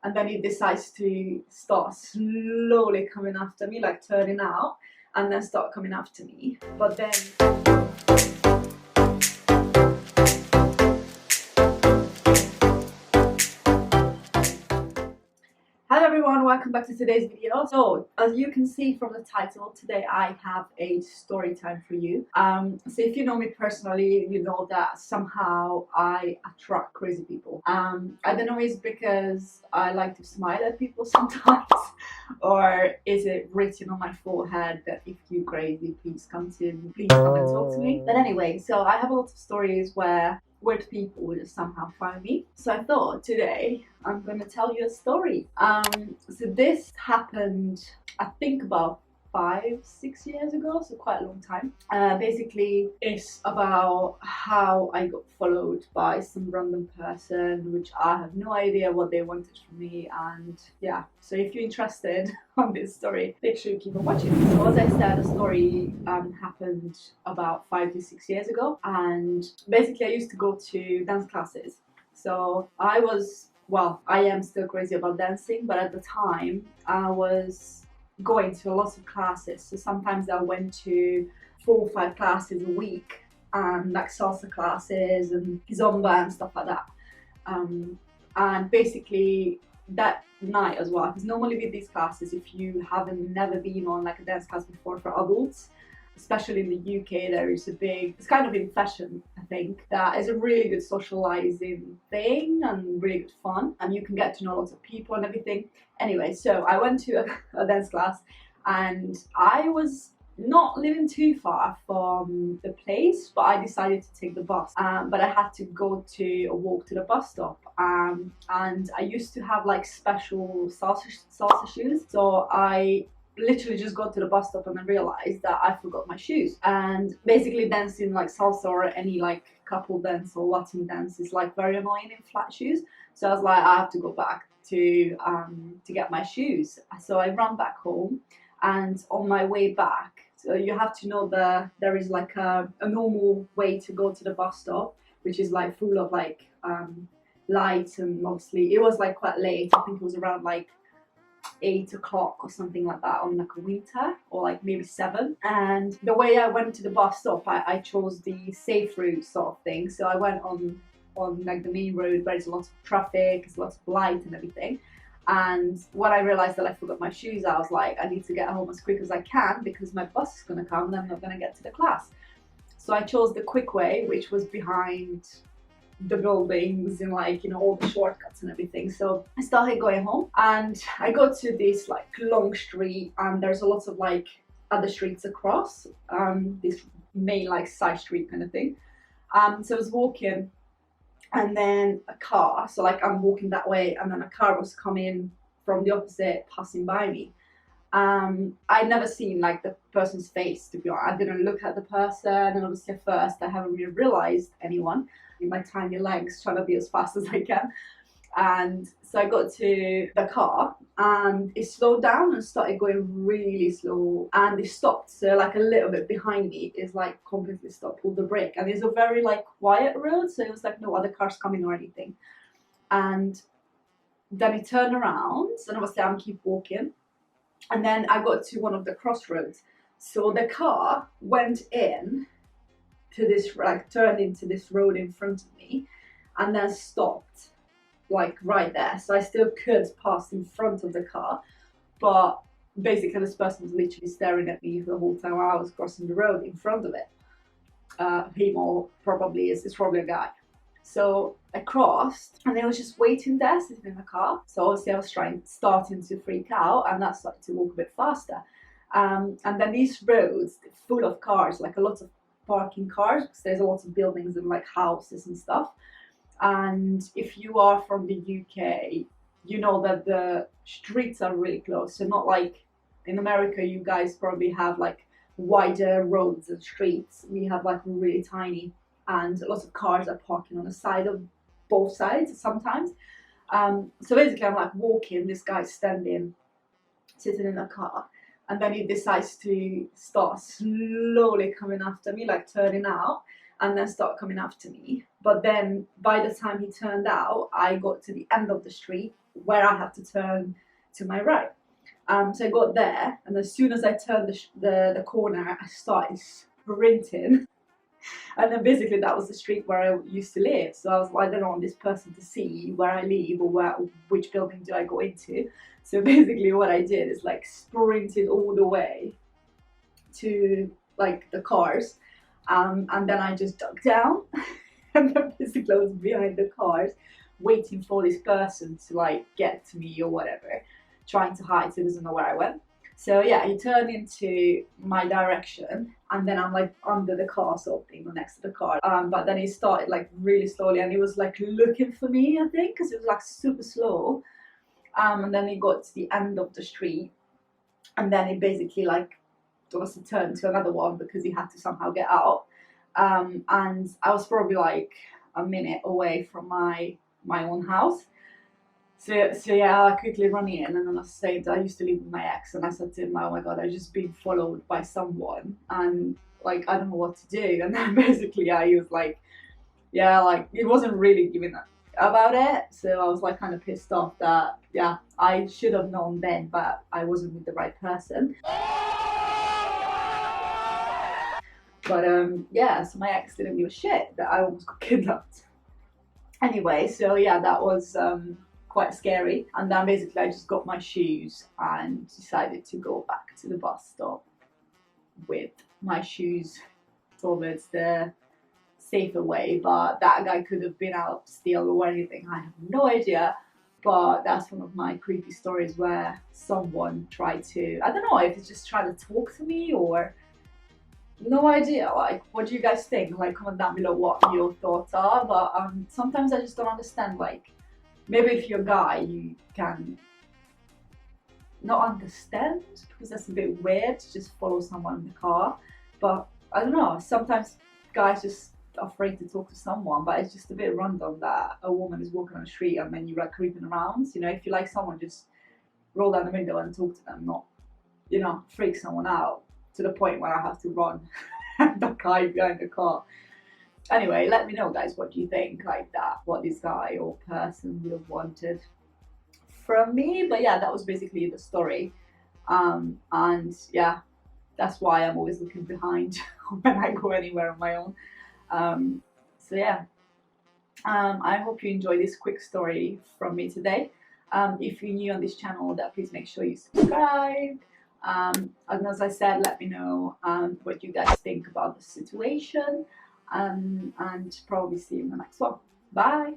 and then he decides to start slowly coming after me, like turning out, and then start coming after me. But then hello everyone, welcome back to today's video. So as you can see from the title, today I have a story time for you. So if you know me personally, you know that somehow I attract crazy people. I don't know, it's because I like to smile at people sometimes, or is it written on my forehead that if you're crazy, please come and talk to me. But anyway, so I have a lot of stories where weird people will just somehow find me. So I thought today I'm gonna tell you a story. So this happened, I think, about 5-6 years ago, so quite a long time. Basically, it's about how I got followed by some random person, which I have no idea what they wanted from me. And yeah, so if you're interested on this story, make sure you keep on watching. So as I said, the story happened about 5 to 6 years ago, and basically I used to go to dance classes. So I am still crazy about dancing, but at the time I was going to lots of classes. So sometimes I went to 4 or 5 classes a week, like salsa classes and zumba and stuff like that. And basically that night as well, because normally with these classes, if you haven't never been on like a dance class before for adults, especially in the UK, there is it's kind of in fashion, I think, that is a really good socializing thing and really good fun, and you can get to know lots of people and everything. Anyway, so I went to a dance class, and I was not living too far from the place, but I decided to take the bus. But I had to walk to the bus stop, and I used to have like special salsa shoes, so I literally just got to the bus stop and I realized that I forgot my shoes. And basically dancing like salsa or any like couple dance or Latin dance is like very annoying in flat shoes. So I was like, I have to go back to get my shoes. So I ran back home, and on my way back, so you have to know there is like a normal way to go to the bus stop, which is like full of like lights, and obviously it was like quite late. I think it was around like 8 o'clock or something like that on like a winter, or like maybe 7. And the way I went to the bus stop, I chose the safe route sort of thing. So I went on like the main road where there's lots of traffic, there's lots of light and everything. And when I realized that I forgot my shoes, I was like, I need to get home as quick as I can because my bus is gonna come and I'm not gonna get to the class. So I chose the quick way, which was behind the buildings and like, you know, all the shortcuts and everything. So I started going home, and I got to this like long street, and there's a lot of like other streets across this main like side street kind of thing. So I was walking, and then a car, so like I'm walking that way, and then a car was coming from the opposite, passing by me. I'd never seen like the person's face, to be honest. I didn't look at the person, and obviously at first I haven't really realized anyone. In my tiny legs trying to be as fast as I can. And so I got to the car, and it slowed down and started going really slow, and it stopped. So like a little bit behind me is like completely stopped, pulled the brake, and it's a very like quiet road, so it was like no other cars coming or anything. And then it turned around, and obviously I'm keep walking, and then I got to one of the crossroads. So the car went in to this, like turned into this road in front of me, and then stopped like right there. So I still could pass in front of the car, but basically this person was literally staring at me the whole time I was crossing the road in front of it. Him, or it's probably a guy. So I crossed, and I was just waiting there, sitting in the car. So obviously I was starting to freak out, and I started to walk a bit faster. And then these roads full of cars, like a lot of parking cars, because there's a lot of buildings and like houses and stuff. And if you are from the UK, you know that the streets are really close. So not like in America, you guys probably have like wider roads and streets. We have like really tiny, and lots of cars are parking on the side of both sides sometimes. So basically I'm like walking, this guy's sitting in a car, and then he decides to start slowly coming after me, like turning out, and then start coming after me. But then by the time he turned out, I got to the end of the street, where I had to turn to my right. So I got there, and as soon as I turned the corner, I started sprinting. And then basically that was the street where I used to live. So I was like, I don't want this person to see where I live or which building do I go into. So basically what I did is like sprinted all the way to like the cars, and then I just ducked down and then basically I was behind the cars waiting for this person to like get to me or whatever, trying to hide so he doesn't know where I went. So yeah, he turned into my direction, and then I'm like under the car sort of thing, or next to the car. But then he started like really slowly, and he was like looking for me, I think, because it was like super slow. And then he got to the end of the street, and then he basically like was to turn to another one because he had to somehow get out. And I was probably like a minute away from my own house. So yeah, I quickly run in, and then I said I used to live with my ex, and I said to him, "Oh my god, I've just been followed by someone, and like I don't know what to do." And then basically, he was like, "Yeah, like he wasn't really giving up about it." So I was like kind of pissed off that yeah, I should have known then, but I wasn't with the right person. But yeah, so my ex didn't give a shit that I almost got kidnapped. Anyway, so yeah, that was quite scary. And then basically I just got my shoes and decided to go back to the bus stop with my shoes towards the safer way. But that guy could have been out still or anything, I have no idea. But that's one of my creepy stories where someone tried to, I don't know if it's just trying to talk to me or no idea. Like, what do you guys think? Like, comment down below what your thoughts are. But sometimes I just don't understand. Like, maybe if you're a guy, you can not understand because that's a bit weird to just follow someone in the car. But I don't know. Sometimes guys just afraid to talk to someone. But it's just a bit random that a woman is walking on the street and then you're like creeping around. You know, if you like someone, just roll down the window and talk to them, not, you know, freak someone out to the point where I have to run and the guy behind the car. Anyway, let me know, guys, what do you think, like that, what this guy or person would have wanted from me. But yeah, that was basically the story. And yeah, that's why I'm always looking behind when I go anywhere on my own. So yeah, I hope you enjoyed this quick story from me today. If you're new on this channel, please make sure you subscribe. And as I said, let me know what you guys think about the situation, and probably see you in the next one. Bye!